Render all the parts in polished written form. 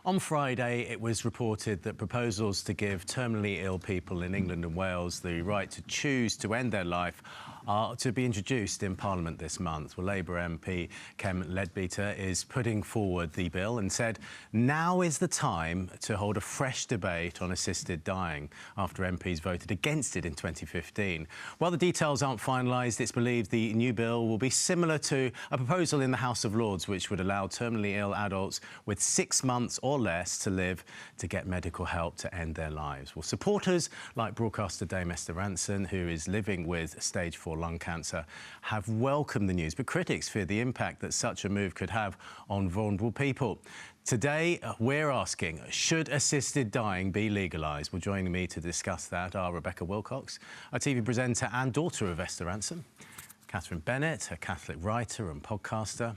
On Friday, it was reported that proposals to give terminally ill people in England and Wales the right to choose to end their life are to be introduced in Parliament this month. Well, Labour MP Kim Leadbeater is putting forward the bill and said now is the time to hold a fresh debate on assisted dying after MPs voted against it in 2015. While the details aren't finalised, it's believed the new bill will be similar to a proposal in the House of Lords which would allow terminally ill adults with 6 months or less to live to get medical help to end their lives. Well, supporters like broadcaster Dame Esther Rantzen, who is living with stage 4 lung cancer, have welcomed the news, but critics fear the impact that such a move could have on vulnerable people. Today, we're asking, should assisted dying be legalised? Well, joining me to discuss that are Rebecca Wilcox, a TV presenter and daughter of Esther Rantzen, Katherine Bennett, a Catholic writer and podcaster,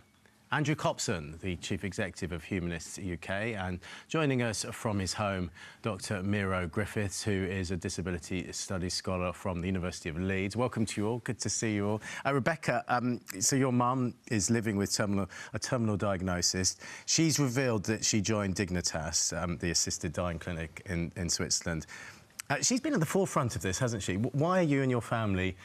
Andrew Copson, the Chief Executive of Humanists UK, and joining us from his home, Dr Miro Griffiths, who is a disability studies scholar from the University of Leeds. Welcome to you all. Good to see you all. Rebecca, so your mum is living with a terminal diagnosis. She's revealed that she joined Dignitas, the assisted dying clinic in Switzerland. She's been at the forefront of this, hasn't she? Why are you and your family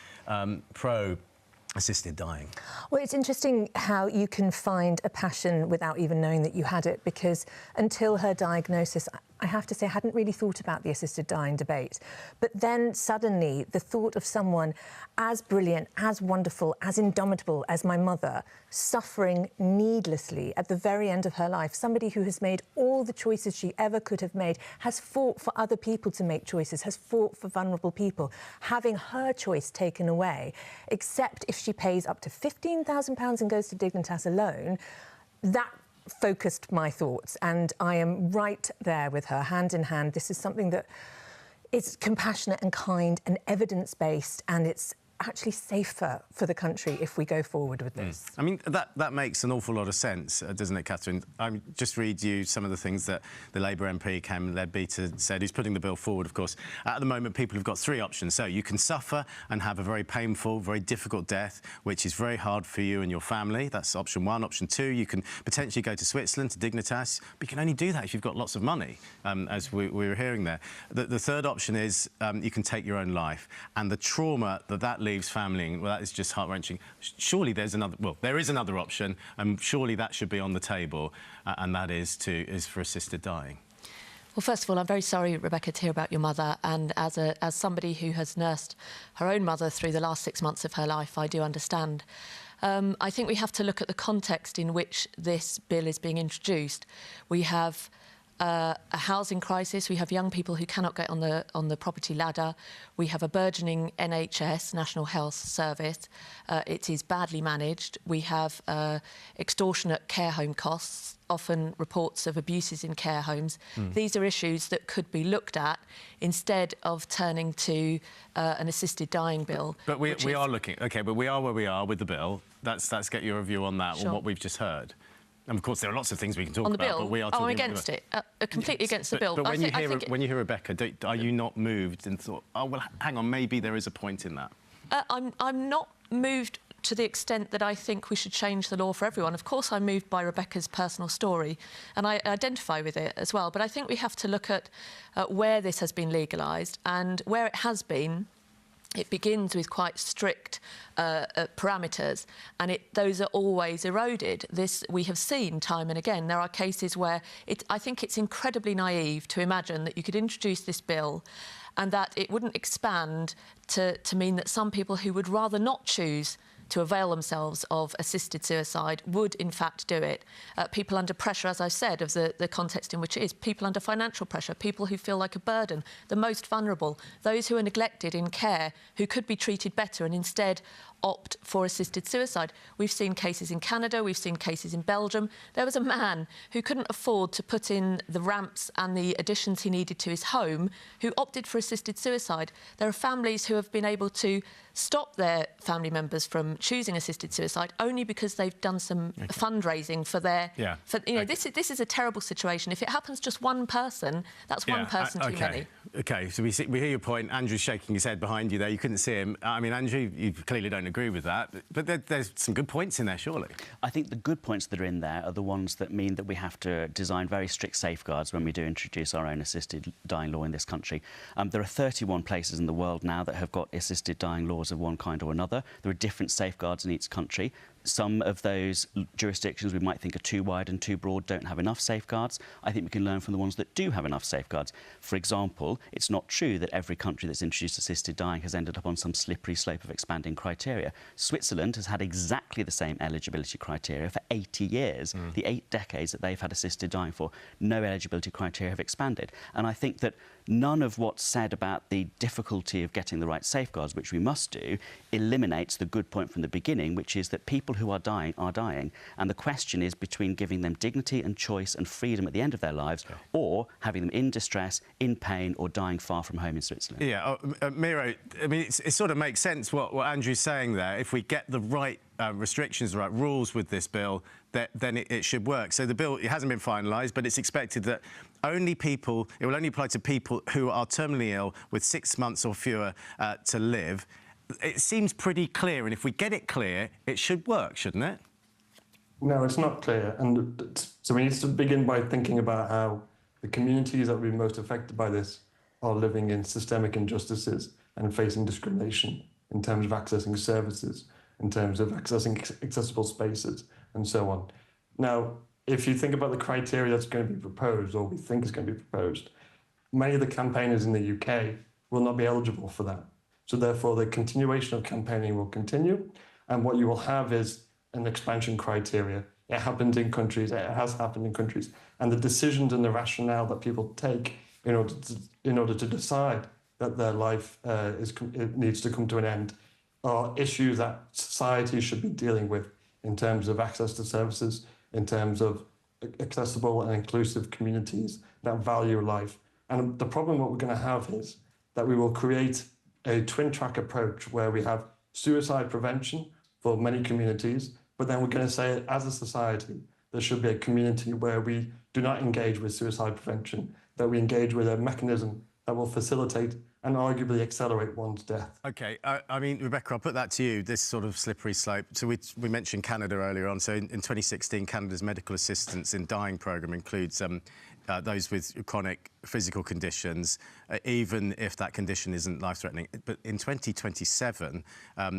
pro-assisted dying? Well, it's interesting how you can find a passion without even knowing that you had it, because until her diagnosis, I have to say, I hadn't really thought about the assisted dying debate. But then suddenly the thought of someone as brilliant, as wonderful, as indomitable as my mother, suffering needlessly at the very end of her life, somebody who has made all the choices she ever could have made, has fought for other people to make choices, has fought for vulnerable people, having her choice taken away, except if she pays up to £15,000 and goes to Dignitas alone, that focused my thoughts, and I am right there with her, hand in hand. This is something that is compassionate and kind and evidence-based, and it's actually safer for the country if we go forward with this. I mean, that makes an awful lot of sense, doesn't it, Katherine? I just read you some of the things that the Labour MP, Kim Leadbeater, said, who's putting the bill forward, of course. At the moment, people have got 3 options. So you can suffer and have a very painful, very difficult death, which is very hard for you and your family. That's option 1. Option 2, you can potentially go to Switzerland, to Dignitas, but you can only do that if you've got lots of money, as we were hearing there. The third option is you can take your own life. And the trauma that leaves family, well, that is just heart-wrenching. Surely there's another, well, there is another option, and surely that should be on the table, and that is for assisted dying. Well, first of all, I'm very sorry, Rebecca, to hear about your mother, and as somebody who has nursed her own mother through the last 6 months of her life, I do understand. I think we have to look at the context in which this bill is being introduced. We have a housing crisis. We have young people who cannot get on the property ladder. We have a burgeoning NHS, National Health Service. It is badly managed. We have extortionate care home costs, often reports of abuses in care homes. These are issues that could be looked at instead of turning to an assisted dying bill. But we are looking, OK, but we are where we are with the bill. Let's get your view on that, on what we've just heard. And of course, there are lots of things we can talk about, but we are talking I'm against it, completely against the bill. But when you hear Rebecca, are you not moved and thought, oh, well, hang on, maybe there is a point in that? I'm not moved to the extent that I think we should change the law for everyone. Of course, I'm moved by Rebecca's personal story, and I identify with it as well. But I think we have to look at where this has been legalised, and where it has been, it begins with quite strict parameters, and those are always eroded. This we have seen time and again. There are cases where I think it's incredibly naive to imagine that you could introduce this bill and that it wouldn't expand to mean that some people who would rather not choose to avail themselves of assisted suicide would in fact do it. People under pressure, as I said, of the context in which it is, people under financial pressure, people who feel like a burden, the most vulnerable, those who are neglected in care, who could be treated better and instead opt for assisted suicide. We've seen cases in Canada, we've seen cases in Belgium. There was a man who couldn't afford to put in the ramps and the additions he needed to his home, who opted for assisted suicide. There are families who have been able to stop their family members from choosing assisted suicide only because they've done some fundraising for their... This is a terrible situation. If it happens just one person, that's one person too many. OK, so we hear your point. Andrew's shaking his head behind you there. You couldn't see him. I mean, Andrew, you clearly don't agree with that. But there's some good points in there, surely. I think the good points that are in there are the ones that mean that we have to design very strict safeguards when we do introduce our own assisted dying law in this country. There are 31 places in the world now that have got assisted dying laws of one kind or another. There are different safeguards in each country. Some of those jurisdictions we might think are too wide and too broad, don't have enough safeguards. I think we can learn from the ones that do have enough safeguards. For example, it's not true that every country that's introduced assisted dying has ended up on some slippery slope of expanding criteria. Switzerland has had exactly the same eligibility criteria for 80 years. The 8 decades that they've had assisted dying for, no eligibility criteria have expanded. And I think that none of what's said about the difficulty of getting the right safeguards, which we must do, eliminates the good point from the beginning, which is that people who are dying are dying. And the question is between giving them dignity and choice and freedom at the end of their lives or having them in distress, in pain or dying far from home in Switzerland. Yeah, Miro, I mean, it sort of makes sense what Andrew's saying there. If we get the right restrictions, the right rules with this bill, then it should work. So the bill, it hasn't been finalised, but it's expected that it will only apply to people who are terminally ill with 6 months or fewer to live. It seems pretty clear, and if we get it clear, it should work, shouldn't it? No, it's not clear. And so we need to begin by thinking about how the communities that will be most affected by this are living in systemic injustices and facing discrimination in terms of accessing services, in terms of accessing accessible spaces, and so on. Now, if you think about the criteria that's going to be proposed, or we think is going to be proposed, many of the campaigners in the UK will not be eligible for that. So therefore, the continuation of campaigning will continue, and what you will have is an expansion criteria. It happens in countries, it has happened in countries, and the decisions and the rationale that people take in order to decide that their life it needs to come to an end are issues that society should be dealing with in terms of access to services, in terms of accessible and inclusive communities that value life. And the problem what we're going to have is that we will create a twin-track approach where we have suicide prevention for many communities, but then we're going to say, as a society, there should be a community where we do not engage with suicide prevention, that we engage with a mechanism that will facilitate and arguably accelerate one's death. OK, I mean, Rebecca, I'll put that to you, this sort of slippery slope. So we mentioned Canada earlier on. So in 2016, Canada's medical assistance in dying programme includes those with chronic physical conditions, even if that condition isn't life-threatening. But in 2027,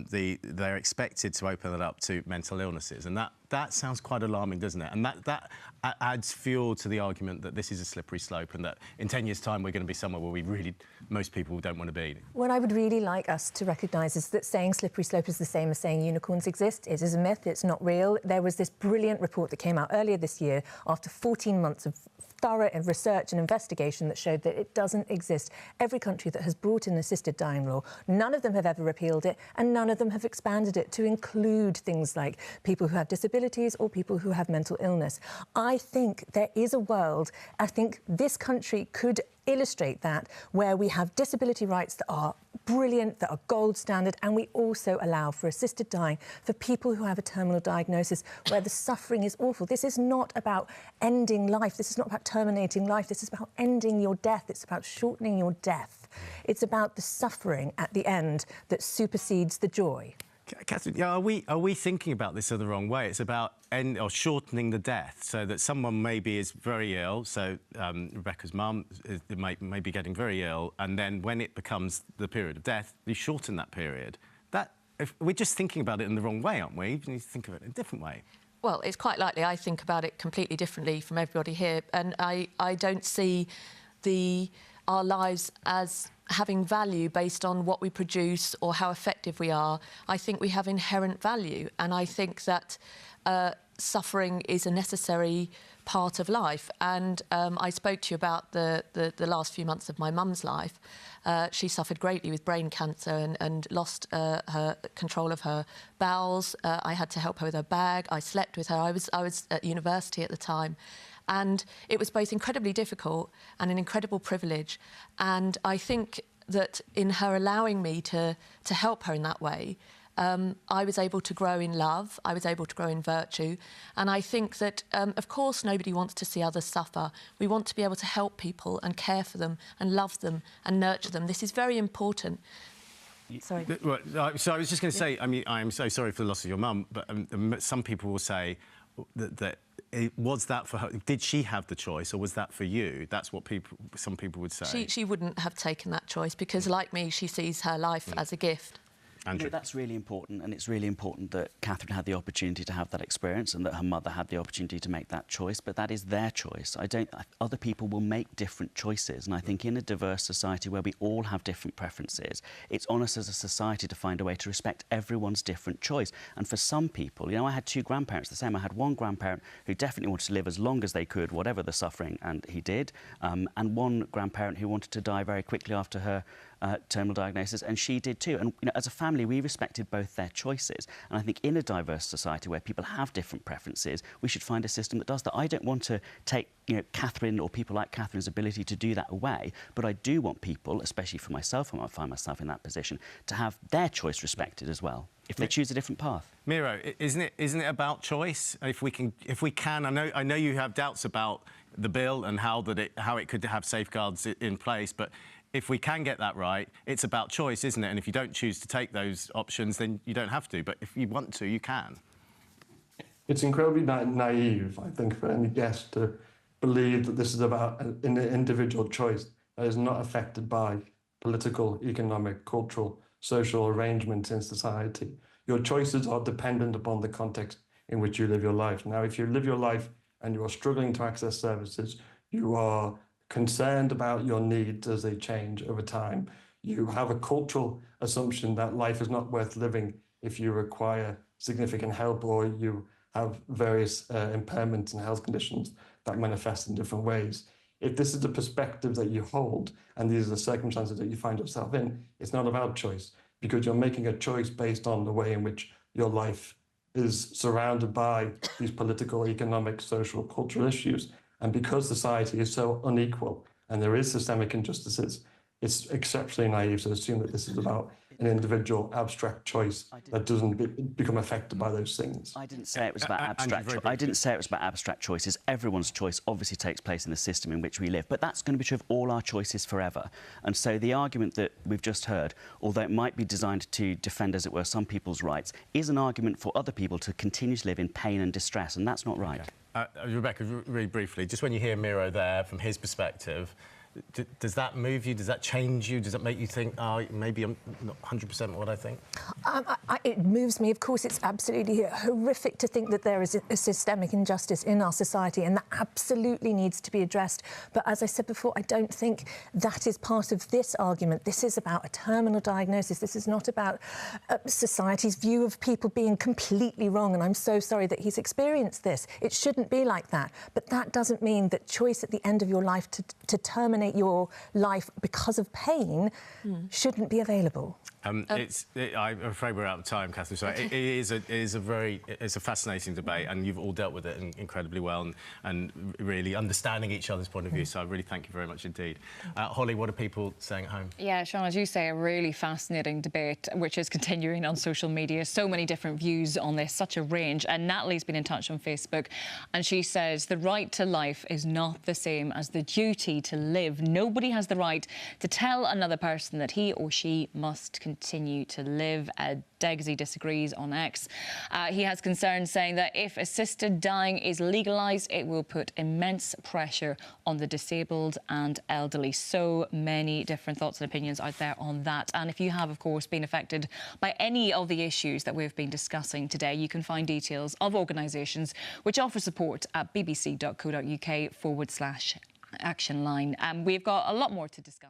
they're expected to open it up to mental illnesses. And that sounds quite alarming, doesn't it? And that adds fuel to the argument that this is a slippery slope and that in 10 years' time we're going to be somewhere where most people don't want to be. What I would really like us to recognise is that saying slippery slope is the same as saying unicorns exist. It is a myth, it's not real. There was this brilliant report that came out earlier this year after 14 months of thorough research and investigation that showed that it doesn't exist. Every country that has brought in assisted dying law, none of them have ever repealed it and none of them have expanded it to include things like people who have disabilities or people who have mental illness. I think there is a world, I think this country could illustrate that, where we have disability rights that are brilliant, that are gold standard, and we also allow for assisted dying for people who have a terminal diagnosis where the suffering is awful. This is not about ending life. This is not about terminating life. This is about ending your death. It's about shortening your death. It's about the suffering at the end that supersedes the joy. Katherine, are we thinking about this in the wrong way? It's about shortening the death, so that someone maybe is very ill, so Rebecca's mum may be getting very ill, and then when it becomes the period of death, you shorten that period. We're just thinking about it in the wrong way, aren't we? You need to think of it in a different way. Well, it's quite likely I think about it completely differently from everybody here, and I don't see our lives as having value based on what we produce or how effective we are. I think we have inherent value, and I think that suffering is a necessary part of life. And I spoke to you about the last few months of my mum's life. She suffered greatly with brain cancer and lost her control of her bowels. I had to help her with her bag. I slept with her. I was at university at the time. And it was both incredibly difficult and an incredible privilege. And I think that in her allowing me to help her in that way, I was able to grow in love, I was able to grow in virtue, and I think that, of course, nobody wants to see others suffer. We want to be able to help people and care for them and love them and nurture them. This is very important. Sorry. So I was just going to say, I mean, I'm so sorry for the loss of your mum, but some people will say that was that for her? Did she have the choice, or was that for you? That's what some people would say. She wouldn't have taken that choice because, like me, she sees her life as a gift. Andrew. No, that's really important, and it's really important that Katherine had the opportunity to have that experience and that her mother had the opportunity to make that choice, but that is their choice. Other people will make different choices, and I think in a diverse society where we all have different preferences, it's on us as a society to find a way to respect everyone's different choice. And for some people, you know, I had two grandparents the same. I had one grandparent who definitely wanted to live as long as they could, whatever the suffering, and he did, and one grandparent who wanted to die very quickly after her terminal diagnosis, and she did too. And you know, as a family, we respected both their choices. And I think in a diverse society where people have different preferences, we should find a system that does that. I don't want to take, you know, Katherine or people like Katherine's ability to do that away, but I do want people, especially for myself, when I find myself in that position, to have their choice respected as well, if they choose a different path. Miro, isn't it about choice? If we can, I know you have doubts about the bill and how it could have safeguards in place, but if we can get that right, it's about choice, isn't it? And if you don't choose to take those options, then you don't have to. But if you want to, you can. It's incredibly naive, I think, for any guest to believe that this is about an individual choice that is not affected by political, economic, cultural, social arrangements in society. Your choices are dependent upon the context in which you live your life. Now, if you live your life and you are struggling to access services, you are concerned about your needs as they change over time. You have a cultural assumption that life is not worth living if you require significant help or you have various impairments and health conditions that manifest in different ways. If this is the perspective that you hold and these are the circumstances that you find yourself in, it's not about choice, because you're making a choice based on the way in which your life is surrounded by these political, economic, social, cultural issues. And because society is so unequal and there is systemic injustices, it's exceptionally naive to assume that this is about an individual abstract choice that doesn't become affected by those things. I didn't say it was about abstract. I didn't say it was about abstract choices. Everyone's choice obviously takes place in the system in which we live, but that's going to be true of all our choices forever. And so the argument that we've just heard, although it might be designed to defend, as it were, some people's rights, is an argument for other people to continue to live in pain and distress, and that's not right. Okay. Rebecca, really briefly, just when you hear Miro there, from his perspective, does that move you? Does that change you? Does that make you think, oh, maybe I'm not 100% what I think? It moves me. Of course, it's absolutely horrific to think that there is a systemic injustice in our society, and that absolutely needs to be addressed. But as I said before, I don't think that is part of this argument. This is about a terminal diagnosis. This is not about society's view of people being completely wrong, and I'm so sorry that he's experienced this. It shouldn't be like that. But that doesn't mean that choice at the end of your life to terminate your life because of pain shouldn't be available. I'm afraid we're out of time, Katherine. So it is a fascinating debate, and you've all dealt with it incredibly well and really understanding each other's point of view. So I really thank you very much indeed. Holly, what are people saying at home? Yeah, Sean, as you say, a really fascinating debate which is continuing on social media. So many different views on this, such a range. And Natalie's been in touch on Facebook, and she says the right to life is not the same as the duty to live. Nobody has the right to tell another person that he or she must continue to live. Degsy disagrees on X. He has concerns saying that if assisted dying is legalised, it will put immense pressure on the disabled and elderly. So many different thoughts and opinions out there on that. And if you have, of course, been affected by any of the issues that we've been discussing today, you can find details of organisations which offer support at bbc.co.uk/action line. We've got a lot more to discuss.